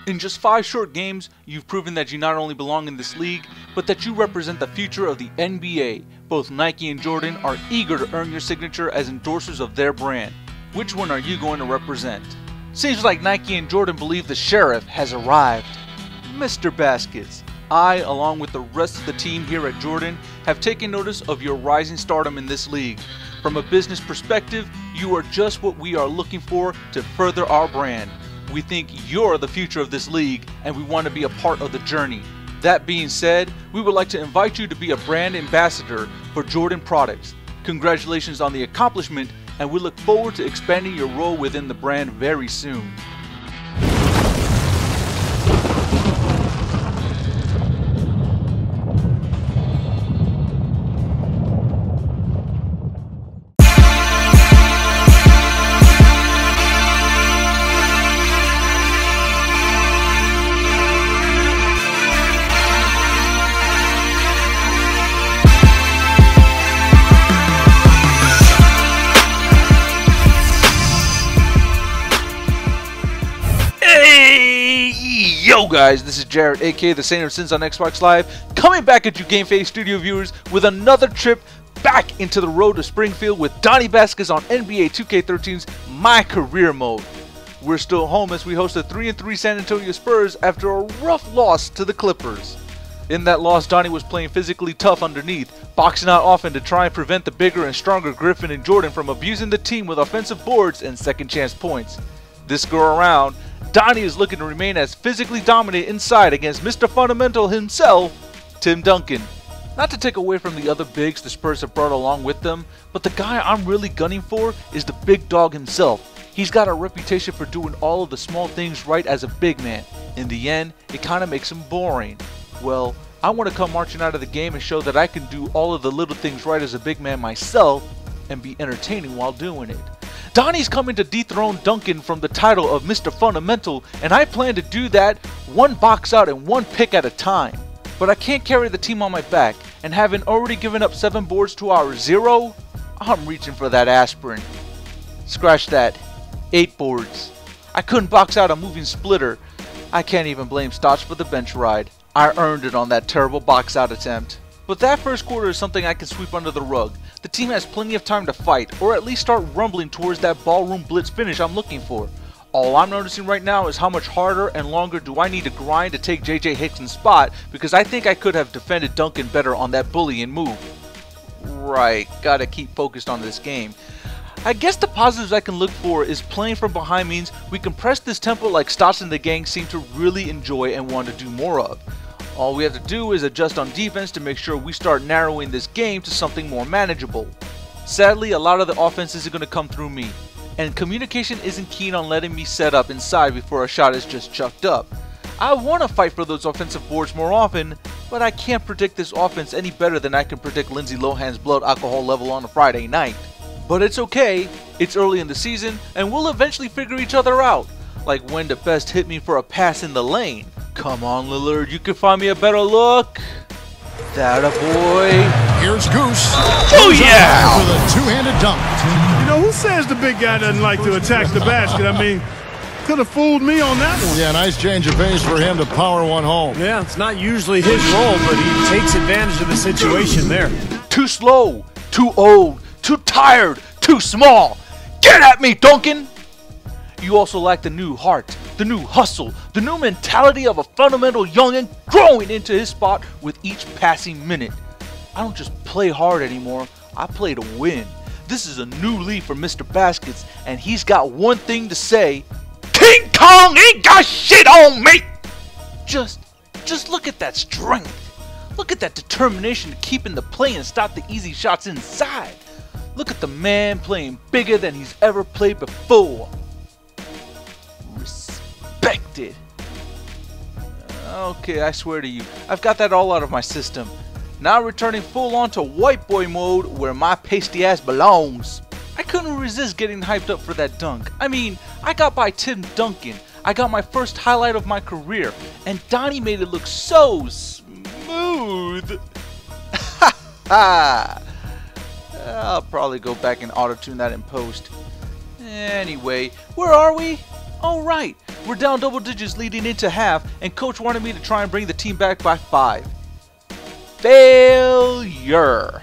In just 5 short games, you've proven that you not only belong in this league, but that you represent the future of the NBA. Both Nike and Jordan are eager to earn your signature as endorsers of their brand. Which one are you going to represent? Seems like Nike and Jordan believe the sheriff has arrived. Mr. Baskets, I, along with the rest of the team here at Jordan, have taken notice of your rising stardom in this league. From a business perspective, you are just what we are looking for to further our brand. We think you're the future of this league, and we want to be a part of the journey. That being said, we would like to invite you to be a brand ambassador for Jordan products. Congratulations on the accomplishment, and we look forward to expanding your role within the brand very soon. Yo guys, this is Jared, aka the Saint of Sins on Xbox Live, coming back at you GameFaceStudio viewers with another trip back into the road to Springfield with Donny Baskets on NBA 2K13's MyCareer mode. We're still home as we host the 3-3 San Antonio Spurs after a rough loss to the Clippers. In that loss, Donny was playing physically tough underneath, boxing out often to try and prevent the bigger and stronger Griffin and Jordan from abusing the team with offensive boards and second chance points. This go around, Donny is looking to remain as physically dominant inside against Mr. Fundamental himself, Tim Duncan. Not to take away from the other bigs the Spurs have brought along with them, but the guy I'm really gunning for is the big dog himself. He's got a reputation for doing all of the small things right as a big man. In the end, it kind of makes him boring. Well, I want to come marching out of the game and show that I can do all of the little things right as a big man myself and be entertaining while doing it. Donny's coming to dethrone Duncan from the title of Mr. Fundamental, and I plan to do that one box out and one pick at a time. But I can't carry the team on my back, and having already given up 7 boards to our 0, I'm reaching for that aspirin. Scratch that, 8 boards. I couldn't box out a moving splitter. I can't even blame Stotch for the bench ride. I earned it on that terrible box out attempt. But that first quarter is something I can sweep under the rug. The team has plenty of time to fight, or at least start rumbling towards that ballroom blitz finish I'm looking for. All I'm noticing right now is how much harder and longer do I need to grind to take JJ Hickson's spot, because I think I could have defended Duncan better on that bullying move. Right, gotta keep focused on this game. I guess the positives I can look for is playing from behind means we can press this tempo like Stotts and the gang seem to really enjoy and want to do more of. All we have to do is adjust on defense to make sure we start narrowing this game to something more manageable. Sadly, a lot of the offense isn't going to come through me, and communication isn't keen on letting me set up inside before a shot is just chucked up. I want to fight for those offensive boards more often, but I can't predict this offense any better than I can predict Lindsay Lohan's blood alcohol level on a Friday night. But it's okay, it's early in the season, and we'll eventually figure each other out, like when to best hit me for a pass in the lane. Come on, Lillard, you can find me a better look. That a boy. Here's Goose. Oh yeah! With a two-handed dunk. You know, who says the big guy doesn't like to attack the basket? I mean, could have fooled me on that one. Yeah, nice change of pace for him to power one home. Yeah, it's not usually his role, but he takes advantage of the situation there. Too slow, too old, too tired, too small. Get at me, Duncan! You also lack the new heart, the new hustle, the new mentality of a fundamental youngin' growing into his spot with each passing minute. I don't just play hard anymore, I play to win. This is a new league for Mr. Baskets, and he's got one thing to say: King Kong ain't got shit on me! Just look at that strength. Look at that determination to keep in the play and stop the easy shots inside. Look at the man playing bigger than he's ever played before. Respected. Okay, I swear to you, I've got that all out of my system. Now returning full on to white boy mode where my pasty ass belongs. I couldn't resist getting hyped up for that dunk. I mean, I got by Tim Duncan. I got my first highlight of my career, and Donny made it look so smooth. Ha ha! I'll probably go back and auto-tune that in post. Anyway, where are we? Oh right, We're down double digits leading into half, and coach wanted me to try and bring the team back by 5. Failure.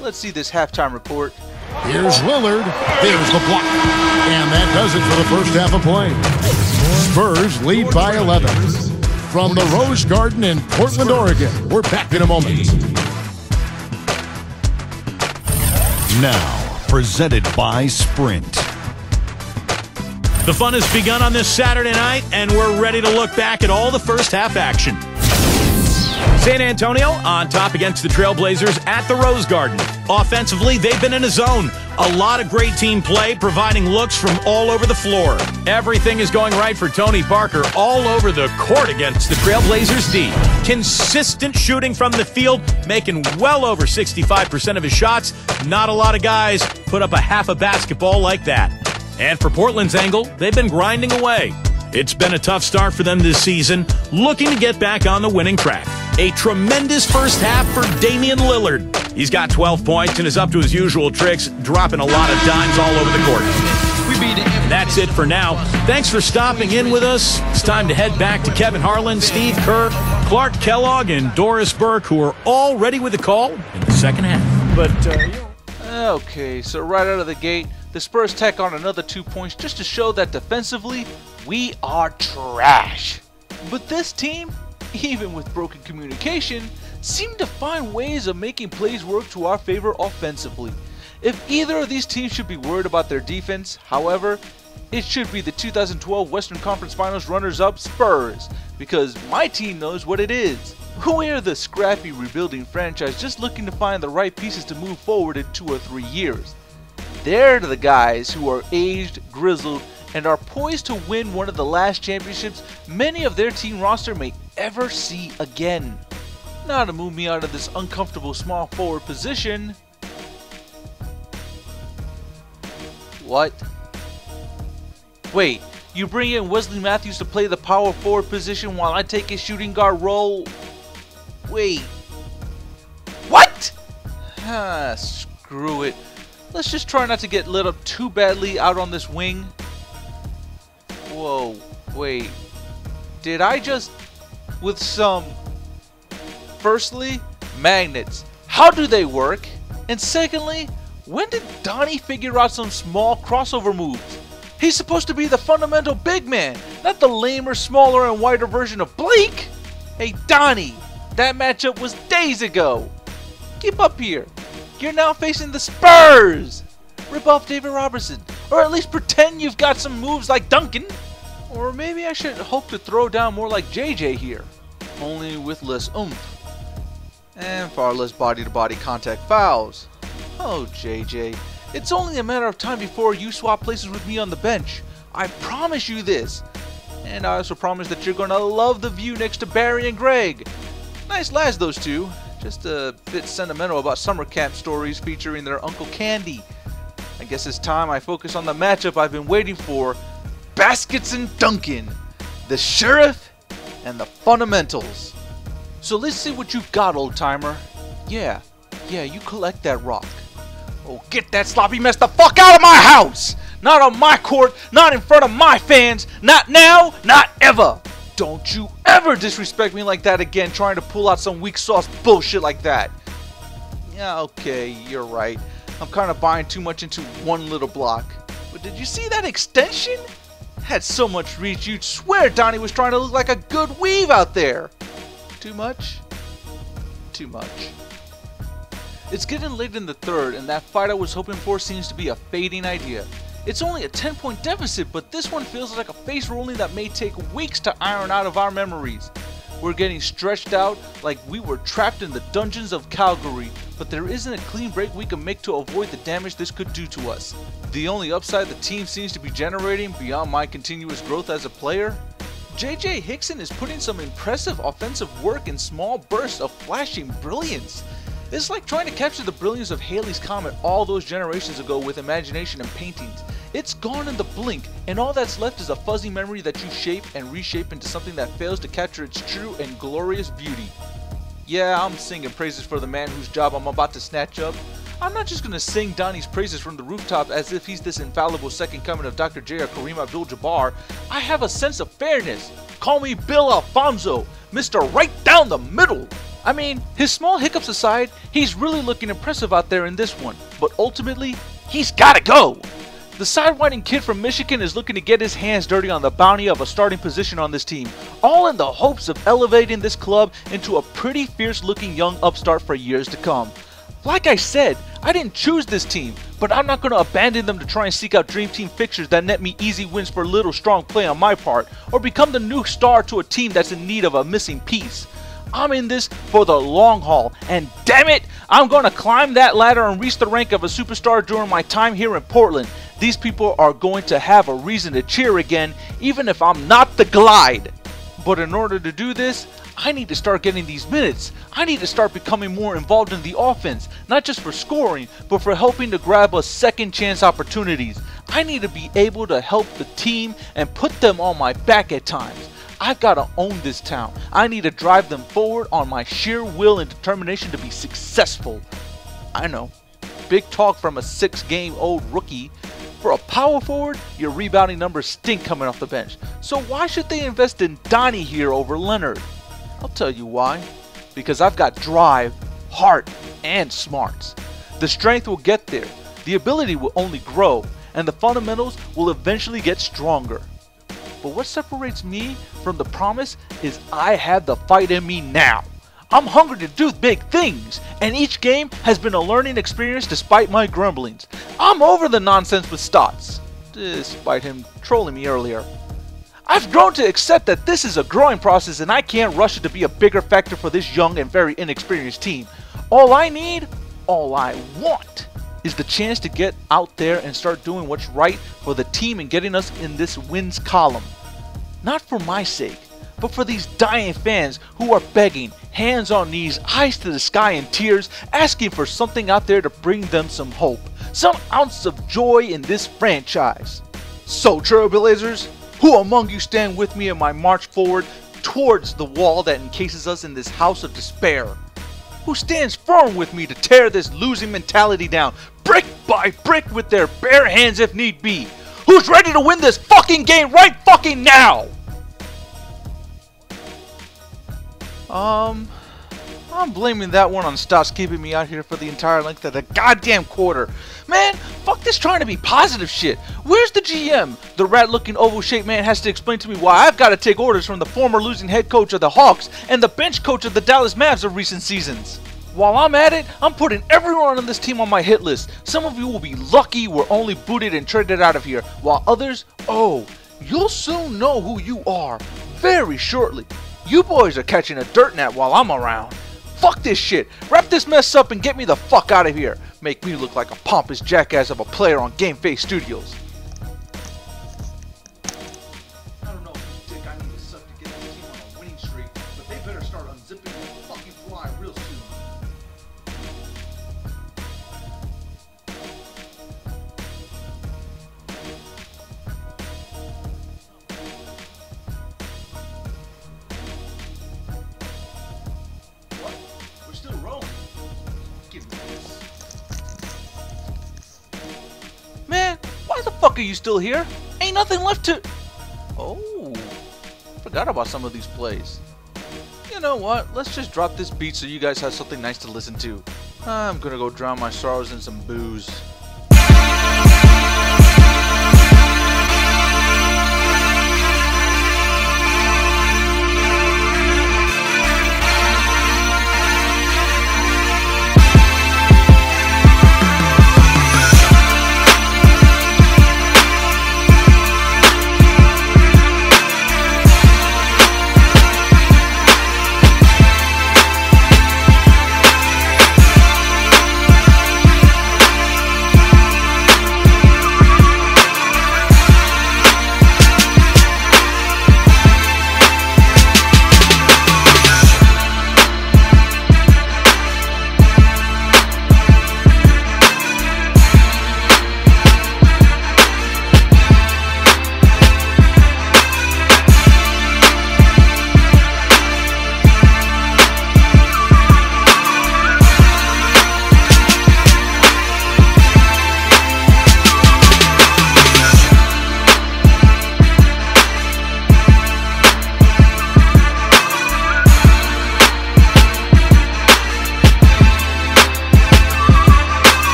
Let's see this halftime report. Here's Lillard. Here's the block. And that does it for the first half of play. Spurs lead by 11. From the Rose Garden in Portland, Oregon, we're back in a moment. Now, presented by Sprint. The fun has begun on this Saturday night, and we're ready to look back at all the first half action. San Antonio on top against the Trailblazers at the Rose Garden. Offensively, they've been in a zone. A lot of great team play, providing looks from all over the floor. Everything is going right for Tony Parker all over the court against the Trailblazers D. Consistent shooting from the field, making well over 65% of his shots. Not a lot of guys put up a half a basketball like that. And for Portland's angle, they've been grinding away. It's been a tough start for them this season, looking to get back on the winning track. A tremendous first half for Damian Lillard. He's got 12 points and is up to his usual tricks, dropping a lot of dimes all over the court. That's it for now. Thanks for stopping in with us. It's time to head back to Kevin Harlan, Steve Kerr, Clark Kellogg, and Doris Burke, who are all ready with the call in the second half. Okay, so right out of the gate, the Spurs tack on another 2 points just to show that defensively, we are trash. But this team, even with broken communication, seemed to find ways of making plays work to our favor offensively. If either of these teams should be worried about their defense, however, it should be the 2012 Western Conference Finals runners-up Spurs, because my team knows what it is. We're the scrappy rebuilding franchise just looking to find the right pieces to move forward in 2 or 3 years. They're the guys who are aged, grizzled, and are poised to win one of the last championships many of their team roster may ever see again. Now to move me out of this uncomfortable small forward position. What? Wait, you bring in Wesley Matthews to play the power forward position while I take a shooting guard role? Wait. What? Screw it. Let's just try not to get lit up too badly out on this wing. Whoa, wait. Did I just... with some... Firstly, magnets. How do they work? And secondly, when did Donny figure out some small crossover moves? He's supposed to be the fundamental big man, not the lamer, smaller, and wider version of Blake. Hey, Donny, that matchup was days ago. Keep up here. You're now facing the Spurs. Rip off David Robertson, or at least pretend you've got some moves like Duncan. Or maybe I should hope to throw down more like JJ here, only with less oomph. And far less body-to-body contact fouls. Oh, JJ, it's only a matter of time before you swap places with me on the bench. I promise you this. And I also promise that you're gonna love the view next to Barry and Greg. Nice lads, those two. Just a bit sentimental about summer camp stories featuring their Uncle Candy. I guess it's time I focus on the matchup I've been waiting for. Baskets and Duncan. The Sheriff and the Fundamentals. So let's see what you've got, old timer. Yeah, you collect that rock. Oh, get that sloppy mess the fuck out of my house! Not on my court, not in front of my fans, not now, not ever! Don't you ever disrespect me like that again, trying to pull out some weak sauce bullshit like that. Yeah, okay, you're right. I'm kind of buying too much into one little block. But did you see that extension? Had so much reach, you'd swear Donny was trying to look like a good weave out there. Too much? Too much. It's getting late in the third, and that fight I was hoping for seems to be a fading idea. It's only a 10-point deficit, but this one feels like a face rolling that may take weeks to iron out of our memories. We're getting stretched out like we were trapped in the dungeons of Calgary, but there isn't a clean break we can make to avoid the damage this could do to us. The only upside the team seems to be generating beyond my continuous growth as a player? JJ Hickson is putting some impressive offensive work in small bursts of flashing brilliance. It's like trying to capture the brilliance of Halley's Comet all those generations ago with imagination and paintings. It's gone in the blink, and all that's left is a fuzzy memory that you shape and reshape into something that fails to capture its true and glorious beauty. Yeah, I'm singing praises for the man whose job I'm about to snatch up. I'm not just going to sing Donny's praises from the rooftop as if he's this infallible second coming of Dr. J or Kareem Abdul-Jabbar. I have a sense of fairness. Call me Bill Alfonso, Mr. Right Down the Middle. I mean, his small hiccups aside, he's really looking impressive out there in this one. But ultimately, he's got to go. The sidewinding kid from Michigan is looking to get his hands dirty on the bounty of a starting position on this team, all in the hopes of elevating this club into a pretty fierce-looking young upstart for years to come. Like I said, I didn't choose this team, but I'm not going to abandon them to try and seek out dream team fixtures that net me easy wins for little strong play on my part, or become the new star to a team that's in need of a missing piece. I'm in this for the long haul, and damn it, I'm going to climb that ladder and reach the rank of a superstar during my time here in Portland. These people are going to have a reason to cheer again, even if I'm not the Glide. But in order to do this, I need to start getting these minutes. I need to start becoming more involved in the offense, not just for scoring, but for helping to grab us second chance opportunities. I need to be able to help the team and put them on my back at times. I've got to own this town. I need to drive them forward on my sheer will and determination to be successful. I know, big talk from a 6-game-old rookie. For a power forward, your rebounding numbers stink coming off the bench. So why should they invest in Donny here over Leonard? I'll tell you why. Because I've got drive, heart, and smarts. The strength will get there, the ability will only grow, and the fundamentals will eventually get stronger. But what separates me from the promise is I have the fight in me now. I'm hungry to do big things, and each game has been a learning experience despite my grumblings. I'm over the nonsense with Stotts, despite him trolling me earlier. I've grown to accept that this is a growing process and I can't rush it to be a bigger factor for this young and very inexperienced team. All I need, all I want, is the chance to get out there and start doing what's right for the team and getting us in this wins column. Not for my sake, but for these dying fans who are begging, hands on knees, eyes to the sky in tears, asking for something out there to bring them some hope, some ounce of joy in this franchise. So Trailblazers, who among you stand with me in my march forward towards the wall that encases us in this house of despair? Who stands firm with me to tear this losing mentality down, brick by brick with their bare hands if need be? Who's ready to win this fucking game right fucking now? I'm blaming that one on Stotts keeping me out here for the entire length of the goddamn quarter. Man, fuck this trying to be positive shit. Where's the GM? The rat-looking oval-shaped man has to explain to me why I've got to take orders from the former losing head coach of the Hawks and the bench coach of the Dallas Mavs of recent seasons. While I'm at it, I'm putting everyone on this team on my hit list. Some of you will be lucky we're only booted and traded out of here, while others, oh, you'll soon know who you are, very shortly. You boys are catching a dirt nap while I'm around. Fuck this shit. Wrap this mess up and get me the fuck out of here. Make me look like a pompous jackass of a player on GameFaceStudios. I don't know whose dick I need to suck to get this team on a winning streak, but they better start unzipping this fucking fly real soon. Man, why the fuck are you still here? Ain't nothing left to... Oh, forgot about some of these plays. You know what? Let's just drop this beat so you guys have something nice to listen to. I'm gonna go drown my sorrows in some booze.